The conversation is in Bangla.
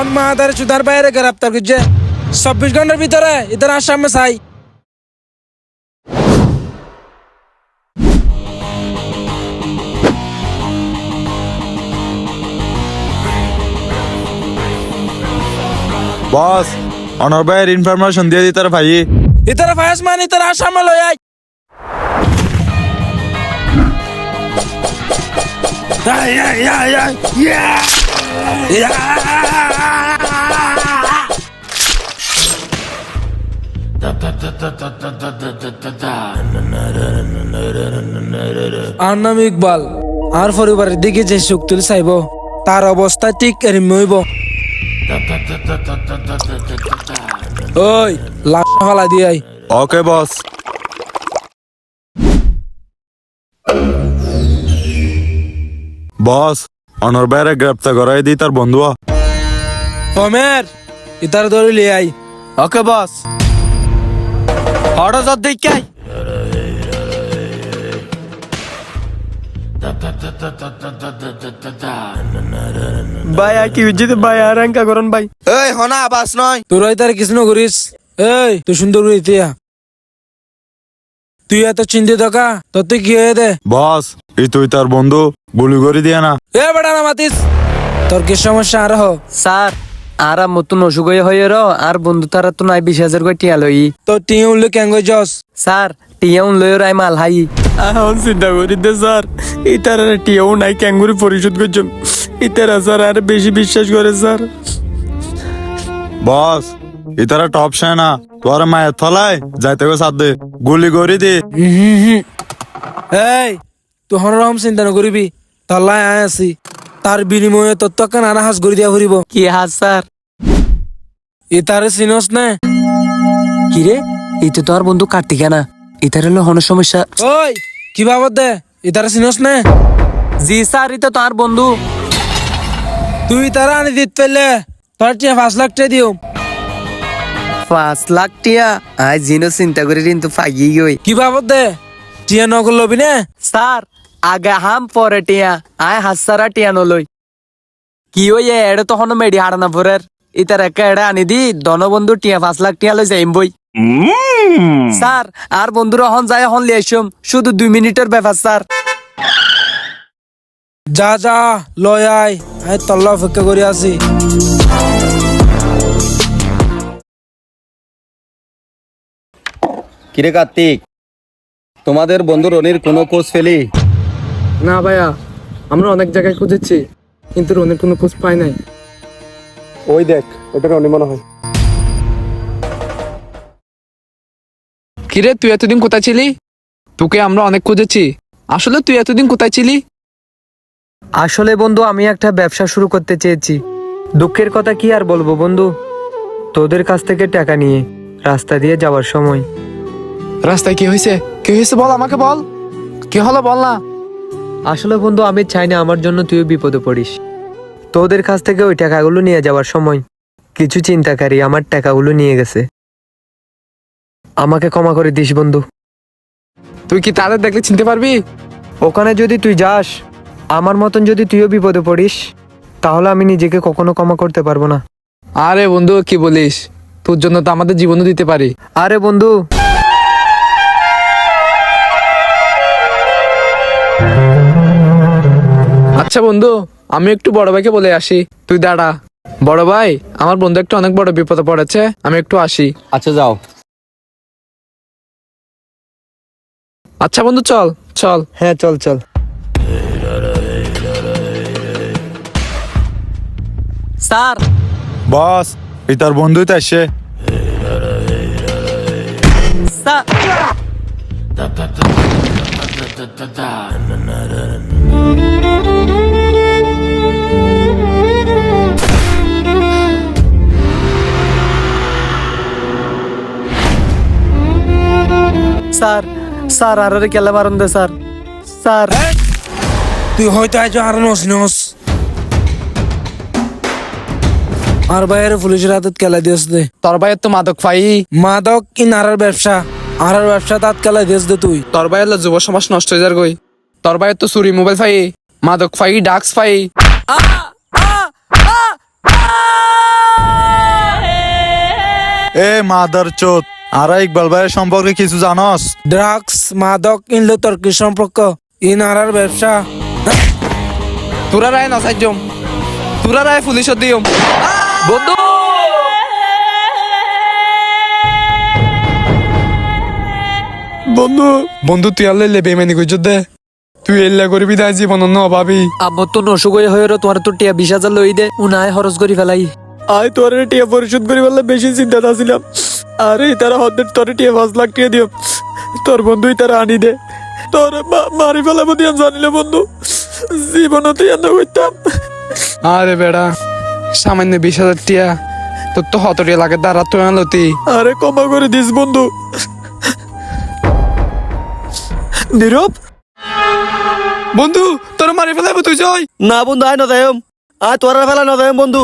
অন মাদার চুদার বাইরে গ্রেপ্তার করছে 24 ঘন্টার ভিতরে ইতার আসামে চাই। বস অনর ভাইয়ের ইনফরমেশন দিয়ে দিতে ভাই। ইতার ফায়াস মান ইতার আসামে লই আই। আর নাম ইকবাল। আর পরিবারের দিকে যে সুখ তুলে চাইব তার অবস্থা ঠিক এরম হইব। ওই লাশ ফালা দিয়াই। ওকে বস। বস অনর ভাইয়ের গ্রেপ্তার করাই দি তার বন্ধু। কমের ইতার ধরে লিয়ে আই। ওকে বস। হঠাৎ দেখাই ভাই আর কি হচ্ছে ভাই আর আঙ্কা করুন ভাই। এই হনা আবাস নয় তোর তার কিছু না করিস। এই তুই সুন্দর করে ইতিয়া তুই এত চিন্তিত কা তোর তুই কি হয়ে দে। বস এই তুই তার বন্ধু গুলি করে দিয়ে না। এ বেটা না মাতিস তোর কি সমস্যা আর হ। স্যার আর মতন অসুখ হয়ে আর বন্ধু তারা তো নাই 20,000 করে টিয়া লই। তোর টিয়া উঠলে কেন জস স্যার টিয়া লই রাই মাল হাই। এখন চিন্তা করি দে স্যার ইতারা টিয়াও নাই ক্যাঙ্গুরি পরিশোধ করছেন ইতারা স্যার আর বেশি বিশ্বাস করে স্যার। বস ইতারা টপ সেনা তোর মায়ের থলায় যাইতে গো সাথে গুলি করে দি। এই তুই হনরহম চিন্তা নকরিবি তল্লাই আয় আছি তার বিনিময়ে তোর তো কেন আনা হাস করে দিয়া ফুরিব। কি হাস স্যার? ইতারে চিনস না? কিরে এই তো তোর বন্ধু কার্তিকা না ইতার হলো হন সমস্যা। ওই কি বাবদ দে ইতারে চিনস না? জি স্যার এটা তোর বন্ধু। তুই তারা আনি দিত পেলে তোর টিয়া 5 লাখ টাকা দিও। 5 লাখ টিয়া আই জিনো চিন্তা করে কিন্তু ফাগি গই। কি বাবদ দে টিয়া নকল লবি না? স্যার আগে হাম পরে টিয়া আয় হাসারা টিয়া নলই কি ওই এড়ে তখন মেডি হারানা পরের ইতার একা এড়ে আনি দি ধনবন্ধু টিয়া 5 লাখ টিয়া লই যাইম বই। স্যার আর বন্ধুরা হন যায় হন লিয়াইছম শুধু 2 মিনিটের ব্যাপার স্যার। যা যা লয় আয় আয় তল্লা অপেক্ষা করে আছি। কিরে কার্তিক তোমাদের বন্ধু রনির কোনো খোঁজ পেলি? না ভাইয়া আমরা অনেক জায়গায় খুঁজেছি কিন্তু রনির কোনো খোঁজ পাই নাই। ওই দেখ ওটা রনি মনে হয়। কিরে তুই এতদিন কোথায় ছিলি? তোকে আমরা অনেক খুঁজেছি। আসলে তুই এতদিন কোথায় ছিলি? আসলে বন্ধু আমি একটা ব্যবসা শুরু করতে চেয়েছি। দুঃখের কথা কি আর বলবো বন্ধু, তোদের কাছ থেকে টাকা নিয়ে রাস্তা দিয়ে যাওয়ার সময়। রাস্তায় কি হয়েছে? কি হয়েছে বল, আমাকে বল, কি হলো বল না। আসলে বন্ধু আমি চাই না আমার জন্য তুই বিপদে পড়িস। তোদের কাছ থেকে ওই টাকাগুলো নিয়ে যাওয়ার সময় কিছু চিন্তাকারী আমার টাকাগুলো নিয়ে গেছে। আমাকে ক্ষমা করে দিস বন্ধু। তুই কি তাদের দেখলে চিনতে পারবি? ওখানে যদি তুই যাস, আমার মতন যদি তুইও বিপদে পড়িস, তাহলে আমি নিজেকে কখনো ক্ষমা করতে পারবো না। আরে বন্ধু কি বলিস, তোর জন্য তো আমাদের জীবনও দিতে পারি। আরে বন্ধু আচ্ছা বন্ধু আমি একটু বড় ভাইকে বলে আসি, তুই দাঁড়া। বড় ভাই আমার বন্ধু একটু অনেক বড় বিপদে পড়েছে, আমি একটু আসি। আচ্ছা যাও। আচ্ছা বন্ধু চল চল। হ্যাঁ চল চল। স্যার বস এই তার বন্ধুই তো আসছে। স্যার স্যার স্যার আর কেলা মারুন দে স্যার। স্যার তুই হয়তো আজ আর নস আর বাইরে পুলিশের হাতে কেলা দিয়েছ দে। তোর ভাইয়ের তো মাদক পাই। মাদক কি নারার ব্যবসা, আর ব্যবসা তাত কেলা দিয়েছ দে তুই। তোর ভাইয়ের যুব সমাজ নষ্ট হয়ে যার গই। তোর ভাইয়ের তো চুরি মোবাইল পাই, মাদক পাই, ডাক্স পাই। এ মাদার চোদ, আর ইকবাল ভাইয়ের সম্পর্কে কিছু জানস? ড্রাগস মাদক ইনলো তর্কি সম্পর্ক ইনারার ব্যবসা। তোরা রায় না সাইজম, তোরা রায় পুলিশত দিয়ম। বন্ধু বন্ধু বন্ধু তুই আল্লাহ বেমানি করছ দে, তুই এল্লা করবি তাই জীবন অন্য অভাবি। আম্মু তো নসুক হয়ে তোমার তো টিয়া 20,000 লই দে উনায় খরচ করি ফেলাই। আয় তোর টিয়া পরিশোধ করি বললে বেশি চিন্তা ছিলাম। আরে তারা হদের তোর টিয়া 5 লাখ টাকা দিও, তোর বন্ধুই তারা আনি দে, তোর মারি ফেলাবো দিয়ে জানিলে বন্ধু জীবনত এত করতাম। আরে বেড়া সামান্য 20,000 টিয়া, তোর তো 100 টিয়া লাগে দাঁড়া তো আনলতি। আরে ক্ষমা করে দিস বন্ধু। নীরব বন্ধু তোর মারি ফেলাবো তুই যাই না বন্ধু আয় না যাইম, আয় তোরা ফেলা না যাইম বন্ধু।